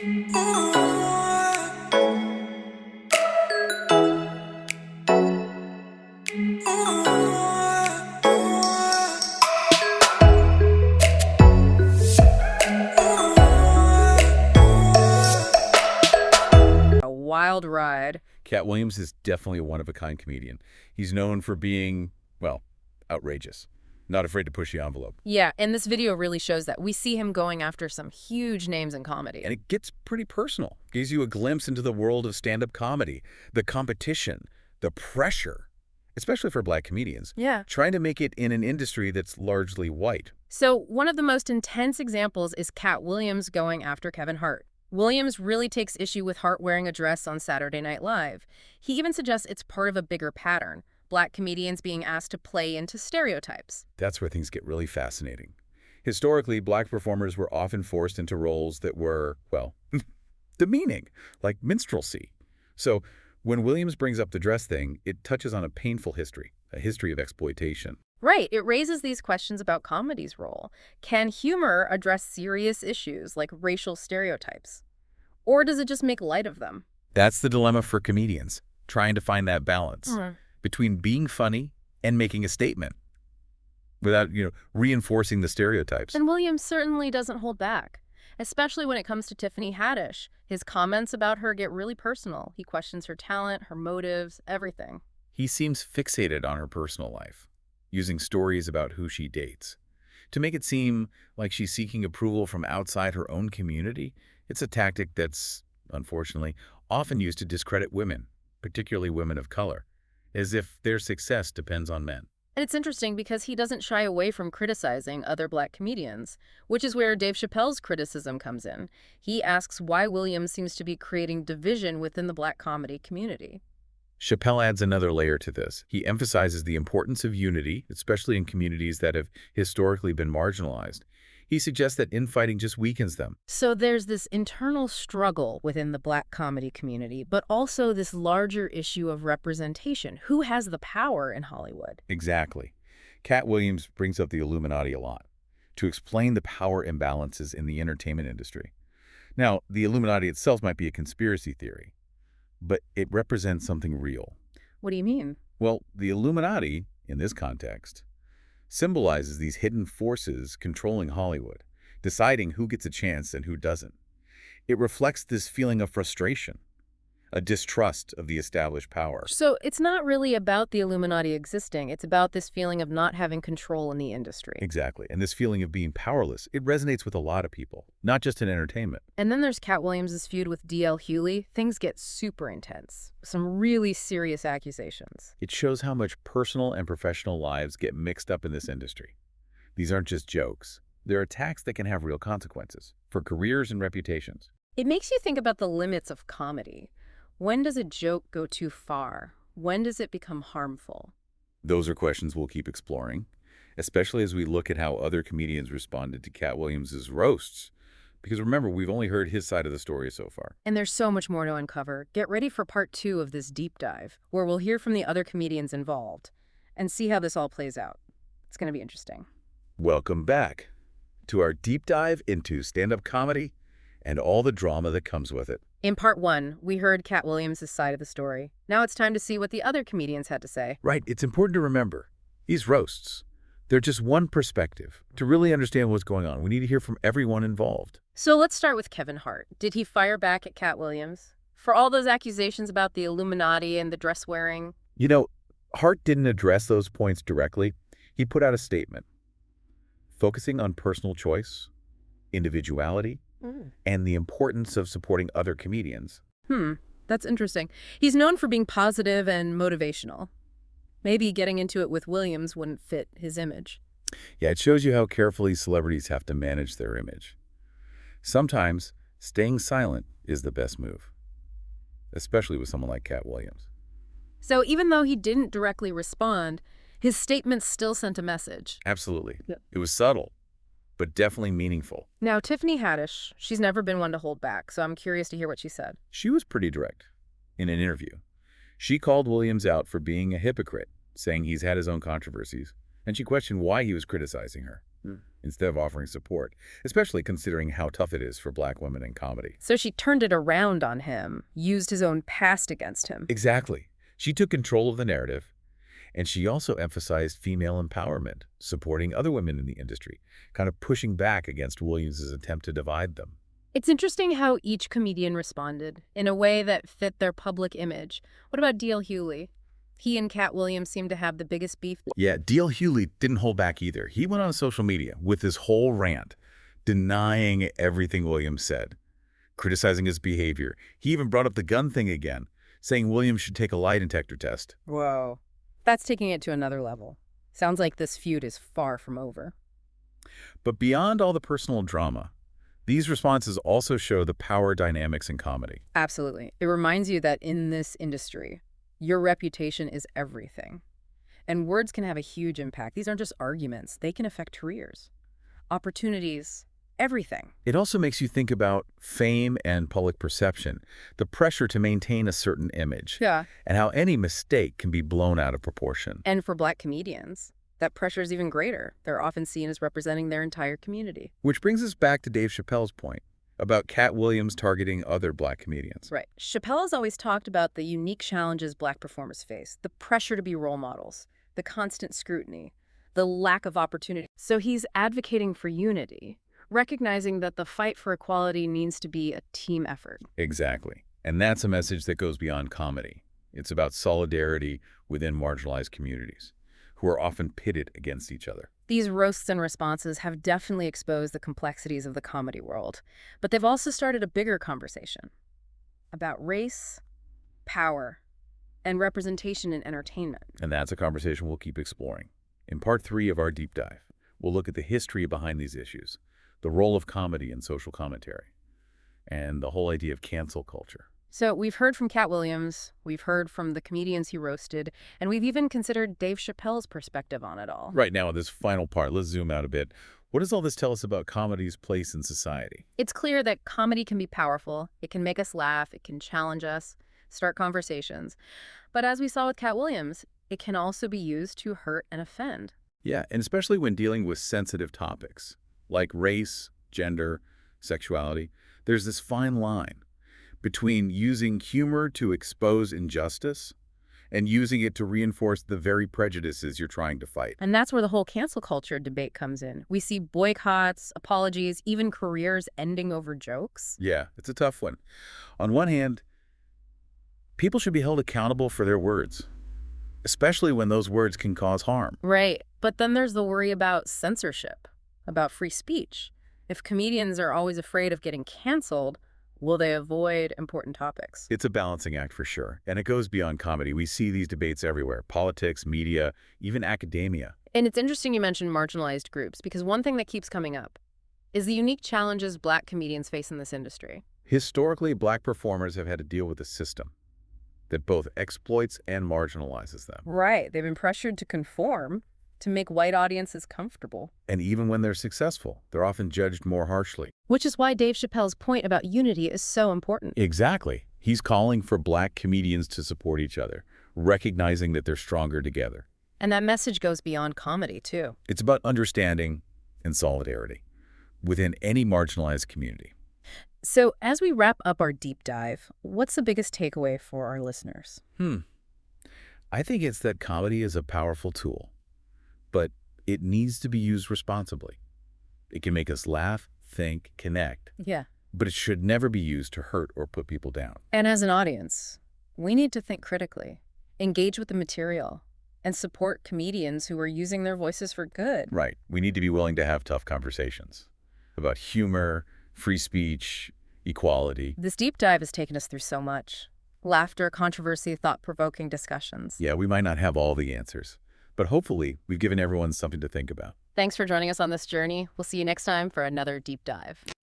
A wild ride. Katt Williams is definitely a one-of-a-kind comedian. He's known for being, well, outrageous. Not afraid to push the envelope. Yeah, and this video really shows that. We see him going after some huge names in comedy. And it gets pretty personal. Gives you a glimpse into the world of stand-up comedy, the competition, the pressure, especially for Black comedians. Yeah. Trying to make it in an industry that's largely white. So one of the most intense examples is Katt Williams going after Kevin Hart. Williams really takes issue with Hart wearing a dress on Saturday Night Live. He even suggests it's part of a bigger pattern, Black comedians being asked to play into stereotypes. That's where things get really fascinating. Historically, Black performers were often forced into roles that were, well, demeaning, like minstrelsy. So when Williams brings up the dress thing, it touches on a painful history, a history of exploitation. Right, it raises these questions about comedy's role. Can humor address serious issues like racial stereotypes? Or does it just make light of them? That's the dilemma for comedians, trying to find that balance between being funny and making a statement without, reinforcing the stereotypes. And Williams certainly doesn't hold back, especially when it comes to Tiffany Haddish. His comments about her get really personal. He questions her talent, her motives, everything. He seems fixated on her personal life, using stories about who she dates. To make it seem like she's seeking approval from outside her own community, it's a tactic that's, unfortunately, often used to discredit women, particularly women of color, as if their success depends on men. And it's interesting because he doesn't shy away from criticizing other Black comedians, which is where Dave Chappelle's criticism comes in. He asks why Williams seems to be creating division within the Black comedy community. Chappelle adds another layer to this. He emphasizes the importance of unity, especially in communities that have historically been marginalized. He suggests that infighting just weakens them. So there's this internal struggle within the Black comedy community, but also this larger issue of representation. Who has the power in Hollywood? Exactly. Katt Williams brings up the Illuminati a lot to explain the power imbalances in the entertainment industry. Now, the Illuminati itself might be a conspiracy theory, but it represents something real. What do you mean? Well, the Illuminati, in this context, symbolizes these hidden forces controlling Hollywood, deciding who gets a chance and who doesn't. It reflects this feeling of frustration, a distrust of the established power. So it's not really about the Illuminati existing. It's about this feeling of not having control in the industry. Exactly. And this feeling of being powerless, it resonates with a lot of people, not just in entertainment. And then there's Katt Williams' feud with D.L. Hewley. Things get super intense. Some really serious accusations. It shows how much personal and professional lives get mixed up in this industry. These aren't just jokes. They're attacks that can have real consequences for careers and reputations. It makes you think about the limits of comedy. When does a joke go too far? When does it become harmful? Those are questions we'll keep exploring, especially as we look at how other comedians responded to Katt Williams' roasts. Because remember, we've only heard his side of the story so far. And there's so much more to uncover. Get ready for part 2 of this deep dive, where we'll hear from the other comedians involved and see how this all plays out. It's going to be interesting. Welcome back to our deep dive into stand-up comedy and all the drama that comes with it. In part 1, we heard Katt Williams' side of the story. Now it's time to see what the other comedians had to say. Right. It's important to remember, these roasts, they're just one perspective. To really understand what's going on, we need to hear from everyone involved. So let's start with Kevin Hart. Did he fire back at Katt Williams? For all those accusations about the Illuminati and the dress wearing? Hart didn't address those points directly. He put out a statement focusing on personal choice, individuality, and the importance of supporting other comedians. That's interesting. He's known for being positive and motivational. Maybe getting into it with Williams wouldn't fit his image. Yeah, it shows you how carefully celebrities have to manage their image. Sometimes staying silent is the best move, especially with someone like Katt Williams. So even though he didn't directly respond, his statement still sent a message. Absolutely. Yeah. It was subtle, but definitely meaningful. Now, Tiffany Haddish, she's never been one to hold back, so I'm curious to hear what she said. She was pretty direct in an interview. She called Williams out for being a hypocrite, saying he's had his own controversies, and she questioned why he was criticizing her. instead of offering support, especially considering how tough it is for Black women in comedy. So she turned it around on him, used his own past against him. Exactly. She took control of the narrative, and she also emphasized female empowerment, supporting other women in the industry, kind of pushing back against Williams' attempt to divide them. It's interesting how each comedian responded in a way that fit their public image. What about D.L. Hewley? He and Katt Williams seem to have the biggest beef. Yeah, D.L. Hewley didn't hold back either. He went on social media with his whole rant, denying everything Williams said, criticizing his behavior. He even brought up the gun thing again, saying Williams should take a lie detector test. Whoa. That's taking it to another level. Sounds like this feud is far from over. But beyond all the personal drama, these responses also show the power dynamics in comedy. Absolutely. It reminds you that in this industry, your reputation is everything. And words can have a huge impact. These aren't just arguments. They can affect careers, opportunities, everything. It also makes you think about fame and public perception, the pressure to maintain a certain image, Yeah. and how any mistake can be blown out of proportion. And for Black comedians, that pressure is even greater. They're often seen as representing their entire community. Which brings us back to Dave Chappelle's point about Katt Williams targeting other Black comedians. Right. Chappelle has always talked about the unique challenges Black performers face, the pressure to be role models, the constant scrutiny, the lack of opportunity. So he's advocating for unity, recognizing that the fight for equality needs to be a team effort. Exactly. And that's a message that goes beyond comedy. It's about solidarity within marginalized communities, who are often pitted against each other. These roasts and responses have definitely exposed the complexities of the comedy world, but they've also started a bigger conversation about race, power, and representation in entertainment. And that's a conversation we'll keep exploring. In part 3 of our deep dive, we'll look at the history behind these issues, the role of comedy in social commentary, and the whole idea of cancel culture. So we've heard from Katt Williams, we've heard from the comedians he roasted, and we've even considered Dave Chappelle's perspective on it all. Right now, in this final part, let's zoom out a bit. What does all this tell us about comedy's place in society? It's clear that comedy can be powerful. It can make us laugh. It can challenge us, start conversations. But as we saw with Katt Williams, it can also be used to hurt and offend. Yeah, and especially when dealing with sensitive topics like race, gender, sexuality, there's this fine line between using humor to expose injustice and using it to reinforce the very prejudices you're trying to fight. And that's where the whole cancel culture debate comes in. We see boycotts, apologies, even careers ending over jokes. Yeah, it's a tough one. On one hand, people should be held accountable for their words, especially when those words can cause harm. Right. But then there's the worry about censorship, about free speech. If comedians are always afraid of getting canceled, will they avoid important topics? It's a balancing act for sure, and it goes beyond comedy. We see these debates everywhere: politics, media, even academia. And it's interesting you mentioned marginalized groups, because one thing that keeps coming up is the unique challenges Black comedians face in this industry. Historically, Black performers have had to deal with a system that both exploits and marginalizes them. Right. They've been pressured to conform to make white audiences comfortable. And even when they're successful, they're often judged more harshly. Which is why Dave Chappelle's point about unity is so important. Exactly. He's calling for Black comedians to support each other, recognizing that they're stronger together. And that message goes beyond comedy, too. It's about understanding and solidarity within any marginalized community. So as we wrap up our deep dive, what's the biggest takeaway for our listeners? I think it's that comedy is a powerful tool, but it needs to be used responsibly. It can make us laugh, think, connect, Yeah. but it should never be used to hurt or put people down. And as an audience, we need to think critically, engage with the material, and support comedians who are using their voices for good. Right. We need to be willing to have tough conversations about humor, free speech, equality. This deep dive has taken us through so much. Laughter, controversy, thought-provoking discussions. Yeah, we might not have all the answers, but hopefully we've given everyone something to think about. Thanks for joining us on this journey. We'll see you next time for another deep dive.